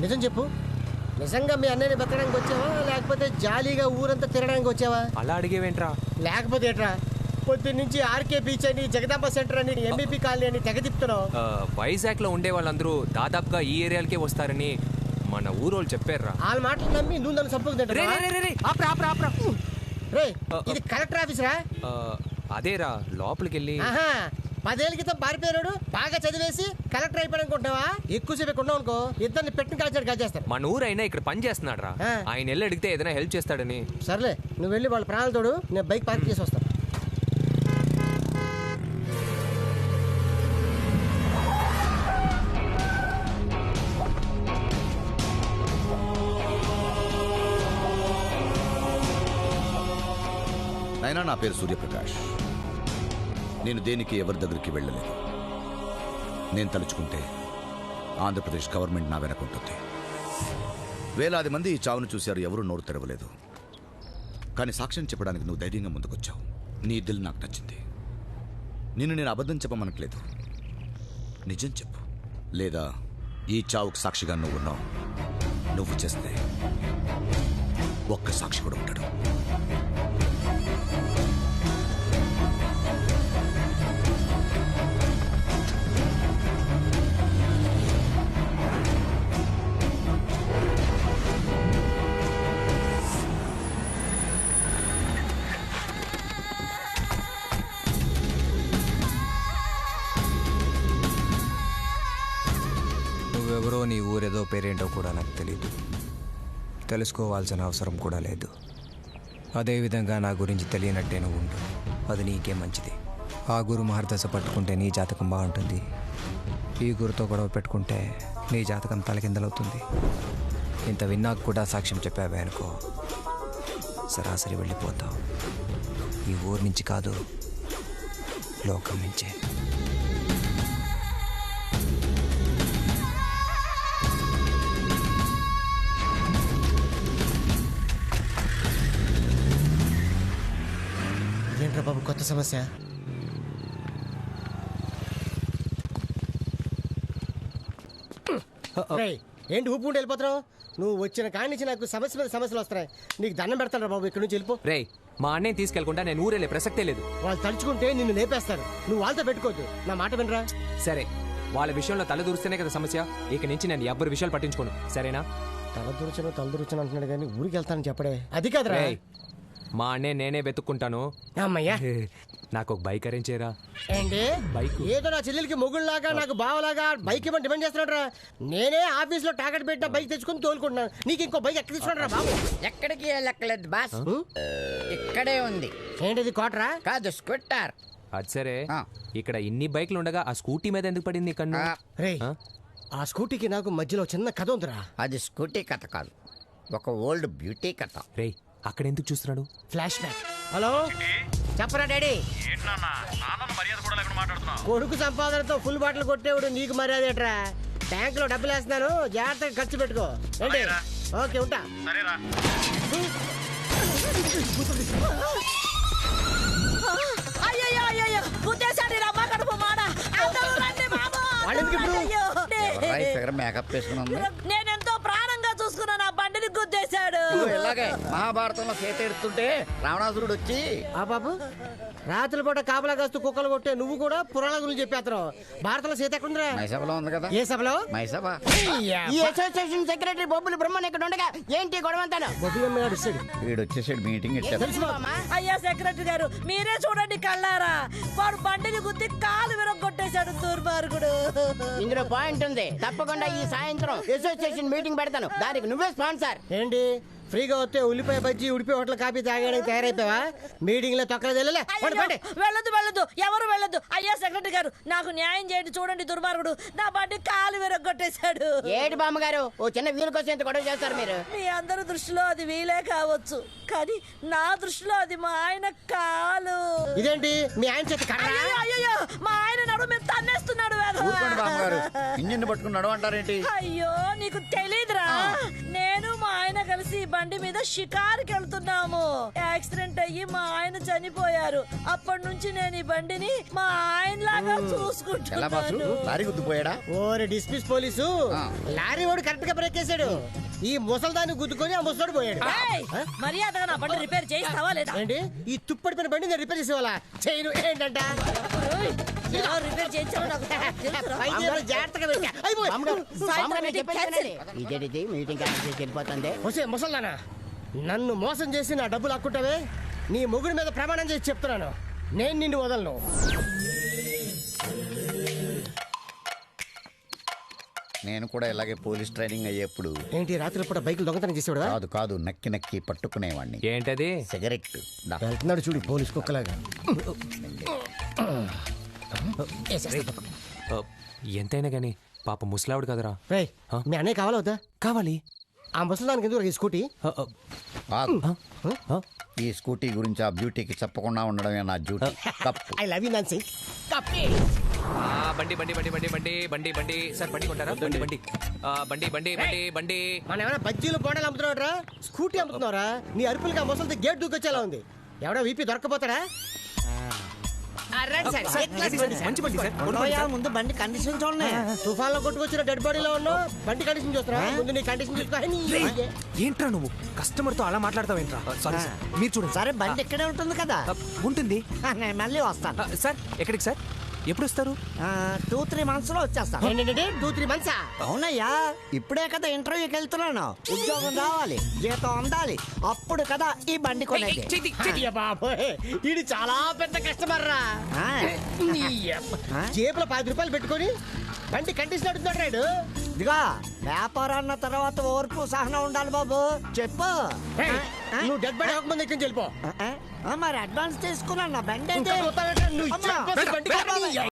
నిజం చెప్పు, నిజంగా మీ అన్నయ్యని బతకడానికి వచ్చావా లేకపోతే జాలీగా ఊరంతా తిరగడానికి వచ్చావా? అలా అడిగేవేంట్రా? లేకపోతే ఏట్రా పొద్దున్న నుంచి ఆర్కే బీచ్ అని జగదాంబ సెంటర్ అని ఎంబీపీ కాలనీ అని తెగ తిప్పుతున్నావు. వైజాగ్ లో ఉండే వాళ్ళందరూ దాదాపుగా ఈ ఏరియాలకే వస్తారని మన ఊరోళ్ళు చెప్పారురా. వాళ్ళ మాటలు నమ్మి నువ్వు నన్ను సంపద ఇది కలెక్టర్ ఆఫీస్ రా. అదేరా లోపలికి వెళ్ళి 10 ఏళ్ళ క్రితం పారిపోయాడు బాగా చదివేసి కలెక్టర్ అయిపోయానుకుంటావా? ఎక్కువసేపు ఇక్కడ అనుకో ఇద్దరిని పెట్టిన కాల్చేస్తారు. మన ఊరు అయినా ఇక్కడ పని చేస్తున్నాడు రా. ఆయన వెళ్ళి అడిగితే ఏదైనా హెల్ప్ చేస్తాడని. సర్లే నువ్వు వెళ్ళి వాళ్ళ ప్రాణాలు తోడు, నేను బైక్ పార్క్ చేసి వస్తాను. నైనా, నా పేరు సూర్యప్రకాష్. నేను దేనికి ఎవరి దగ్గరికి వెళ్ళలేదు. నేను తలుచుకుంటే ఆంధ్రప్రదేశ్ గవర్నమెంట్ నా వెనకుంటుంది. వేలాది మంది ఈ చావును చూశారు, ఎవరూ నోరు తెరవలేదు. కానీ సాక్ష్యం చెప్పడానికి నువ్వు ధైర్యంగా ముందుకొచ్చావు. నీ దిల్ నాకు నచ్చింది. నేను అబద్ధం చెప్పమనట్లేదు, నిజం చెప్పు. లేదా ఈ చావుకు సాక్షిగా నువ్వు ఉన్నావు. నువ్వు చేస్తే ఒక్క సాక్షి కూడా ఉంటాడు. నువ్వెవరో, నీ ఊరేదో పేరేంటో కూడా నాకు తెలీదు. తెలుసుకోవాల్సిన అవసరం కూడా లేదు. అదేవిధంగా నా గురించి తెలియనట్టే నువ్వు ఉండు, అది నీకే మంచిది. ఆ గురు మహర్దశ పట్టుకుంటే నీ జాతకం బాగుంటుంది. ఈ గురుతో గొడవ పెట్టుకుంటే నీ జాతకం తలకిందలవుతుంది. ఇంత విన్నాక కూడా సాక్ష్యం చెప్పావే అనుకో, సరాసరి వెళ్ళిపోతావు. ఈ ఊరు నుంచి కాదు, లోకం నుంచే. ఏంట్రా బాబు కొత్త సమస్య? ఏంటి ఊపుకుంటూ వెళ్ళిపోతున్నావు? నువ్వు వచ్చిన కాడి నుంచి నాకు సమస్య మీద సమస్యలు వస్తున్నాయి. నీకు దండం పెడతాను రా బాబు, ఇక్కడి నుంచి వెళ్ళిపో. రే, మా అన్నయ్య తీసుకెళ్లకుండా నేను ఊరెళ్ళే ప్రసక్తే లేదు. వాళ్ళు తలుచుకుంటే నిన్ను లేపేస్తారు. నువ్వు వాళ్ళతో పెట్టుకోవద్దు, నా మాట వినరా? సరే, వాళ్ళ విషయంలో తల దూరిస్తేనే కదా సమస్య. ఇక నుంచి నేను ఎవ్వరి విషయాలు పట్టించుకోను, సరేనా? తల దూర్చను అంటున్నాడు కానీ ఊరికి వెళ్తానని చెప్పడే. అది కాదురా, మా అన్నయ్య నేనే వెతుక్కుంటాను. అమ్మయ్యా, నాకు ఒక బైక్ అరేంజ్ చేయరా. ఏంటి బైక్? ఏదో నా చెల్లెలకి మొగుళ్ళలాగా నాకు బావలాగా బైక్ ఇవ్వని డిమాండ్ చేస్తున్నాడు రా. నేనే ఆఫీస్ లో టాకెట్ పెట్టిన బైక్ తెచ్చుకుని తోలుకుంటున్నాను. నీకు ఇంకో బైక్ ఎక్కడ తీసుకున్నాడు రా బాబు? ఎక్కడికి వెళ్ళక్కలేదు బాస్, ఇక్కడే ఉంది. ఏంటిది కోటరా? కాదు, స్కూటర్. అది సరే, ఇక్కడ ఇన్ని బైక్లు ఉండగా ఆ స్కూటీ మీద ఎందుకు పడింది కన్ను? రే, ఆ స్కూటీకి నాకు మధ్యలో చిన్న కథ ఉందిరా. అది స్కూటీ కథ కాదు, ఒక ఓల్డ్ బ్యూటీ కథ. రే, అక్కడ ఎందుకు చూస్తున్నాడు? Flash back. హలో, చెప్పరా డాడీ. కొడుకు సంపాదనతో ఫుల్ బాటిల్ కొట్టేవాడు నీకు మర్యాద ఏట్రా? బ్యాంక్ లో డబ్బులు వేస్తున్నాను, జాగ్రత్తగా ఖర్చు పెట్టుకో. ఏంటి? ఓకే, ఉంటా. మేకప్ వేసుకున్నా. నేనెంతో ప్రాణంగా చూసుకున్నా, నా బండిని గుద్దేశాడు. ఇలాగే మహాభారతంలో సీత ఎడుతుంటే రావణాసురుడు వచ్చి ఆ బాబు రాత్రి పూట కాపలా కాస్తూ కుక్కలు కొట్టే నువ్వు కూడా పురాణాల గురించి చెప్పేస్తున్నావు. భారతంలో సీత ఎక్కడుందిరా? మైసభలో ఉంది కదా. ఏ సభలో? మైసభ. ఈ అసోసియేషన్ సెక్రటరీ బొబ్బులు బ్రహ్మన్ ఇక్కడ ఉండగా ఏంటి గొడవ అంతాను? వీడు వచ్చేసాడు, మీటింగ్ ఇచ్చాడు. అయ్యా సెక్రటరీ గారు, మీరే చూడండి కళ్ళారా, వాడు బండిని గుద్ది కాలు విరగొట్టేశాడు దుర్మార్గుడు. ఇందులో పాయింట్ ఉంది, తప్పకుండా ఈ సాయంత్రం అసోసియేషన్ మీటింగ్ పెడతాను, దానికి నువ్వే స్పాన్సర్. ఏంటి ఫ్రీగా వస్తే ఉల్లిపాయ బజ్జీ ఉడిపి హోటల్ కాపీ తాగడానికి తయారైపోయావా? మీటింగ్ లో తొక్కలేదు. వెళ్ళదు, ఎవరు వెళ్ళదు. అయ్యా సెక్రటరీ గారు, నాకు న్యాయం చేయండి, చూడండి దుర్మార్గుడు నా బండి కాలు విరగొట్టేశాడు. ఏడు బామ్మగారు, ఓ చిన్న వీలు కోసం ఎంత గొడవ చేస్తారు మీరు? మీ అందరి దృష్టిలో అది వీలే కావచ్చు, కానీ నా దృష్టిలో అది మా ఆయన కాలు. ఇదేంటి మీ ఆయన చేతి? అయ్యో, మా ఆయన నడు మీద తన్నేస్తున్నాడు. ఇంజిన్ పట్టుకుని నడవంటారేంటి? అయ్యో, నీకు తెలీదురా, నేను మా ఆయన కలిసి బండి మీద షికారుకి వెళ్తున్నాము. యాక్సిడెంట్ అయ్యి మా ఆయన చనిపోయారు. అప్పటి నుంచి నేను ఈ బండిని మా ఆయన లాగా ఎలా బాసు చూసుకుంటున్నాను. లారీ గుద్దుపోయాడా? ఓరి డిస్మిస్ పోలీసు లారీ వాడు కరెక్ట్ గా బ్రేక్ వేసాడు. ఈ ముసల్దాన్ని గుద్దుకొని ఆ ముసలోడు పోయాడు. ఏయ్, మర్యాదగా నా బండి రిపేర్ చేయిస్తావా లేదా? ఏంటి ఈ తుప్పడిపోయిన బండి నేను రిపేర్ చేసేవాళ్ళ చేయను ఏంటంట ఎలా రిపేర్ చేయించాలో నాకు తెలుసురా. జాగ్రత్తగా పెట్టా. అయిపోయి. సాయంత్రం మీటింగ్ క్యాన్సిల్. ఇదేంటిది మీటింగ్ క్యాన్సిల్ చేసి వెళ్ళిపోతుంది. వసే ముసల్దానా, నన్ను మోసం చేసి నా డబ్బులు అక్కుంటావే, నీ మొగుడి మీద ప్రమాణం చేసి చెప్తున్నాను, నేను నిన్ను వదలను. నేను కూడా ఇలాగే పోలీస్ ట్రైనింగ్ అయ్యేప్పుడు ఏంటి రాత్రి పూట బైకులు దొంగతనం చేసేవాడు? కాదు కాదు నక్కి నక్కి పట్టుకునేవాడిని. ఏంటది? సిగరెట్. దా. వెళ్తున్నాడు చూడు పోలీస్ కుక్కలాగా. ఎంతైనా గానీ పాప ముసలావిడ కదరా. రేయ్, మీ అన్నయ్య కావాలా వద్దా? కావాలి. ఆ ముసలిదానికి ఎందుకు ఈ స్కూటీ? ఆగు. ఈ స్కూటీ గురించి ఆ బ్యూటీకి చెప్పకుండా ఉండడమే నా డ్యూటీ. తప్పు. I love you Nancy. బండి బండి బండి బండి బండి బండి బండి సార్ బండి కొంటారా? బండి బండి బండి బండి బండి బండి. మన ఏమైనా బజ్జీలు బోండాలు అమ్ముతున్నావురా? స్కూటీ అమ్ముతున్నావురా? నీ అరుపులకి ఆ ముసలితో గేట్ దూకొచ్చేలా ఉంది. ఎవడో వీపీ దొరకపోతాడా? మంచి బండి సార్. ముందు బండి కండిషన్ చూడండి. తుఫాన్ లో కొట్టుకొచ్చిన డెడ్ బాడీలో ఉన్నావు, బండి కండిషన్ చూస్తున్నా. ముందు నీ కండిషన్ చూసుకో. ఏంట్రా నువ్వు కస్టమర్ తో అలా మాట్లాడతావేంట్రా? సారీ సార్, మీరు చూడండి. సరే బండి ఇక్కడే ఉంటుంది కదా. ఉంటుంది. నేను మళ్ళీ వస్తాను. సార్ ఎక్కడికి సార్? ఎప్పుడు వస్తారు? 2-3 months లో వచ్చేస్తాను. 2-3 months? అవునయ్యా, ఇప్పుడే కదా ఇంటర్వ్యూకి వెళ్తున్నాను. ఉద్యోగం రావాలి, జీతం అందాలి, అప్పుడు కదా ఈ బండి కొనేది. అయ్య బాబోయ్, ఇది చాలా పెద్ద కస్టమర్ రా. ఆ, జేబులో 10 రూపాయలు పెట్టుకొని బండి కండిషన్ అడుగుతున్నాడు రాడు. ఇదిగా వ్యాపారం అన్న తర్వాత ఓర్పు సహనం ఉండాలి బాబు. చెప్పు. నువ్వు డెడ్ బాడీ అవ్వకముందు ఎక్కడికి వెళ్ళిపో. మరి అడ్వాన్స్ తీసుకున్నాను, నా బండి అయితే. నువ్వు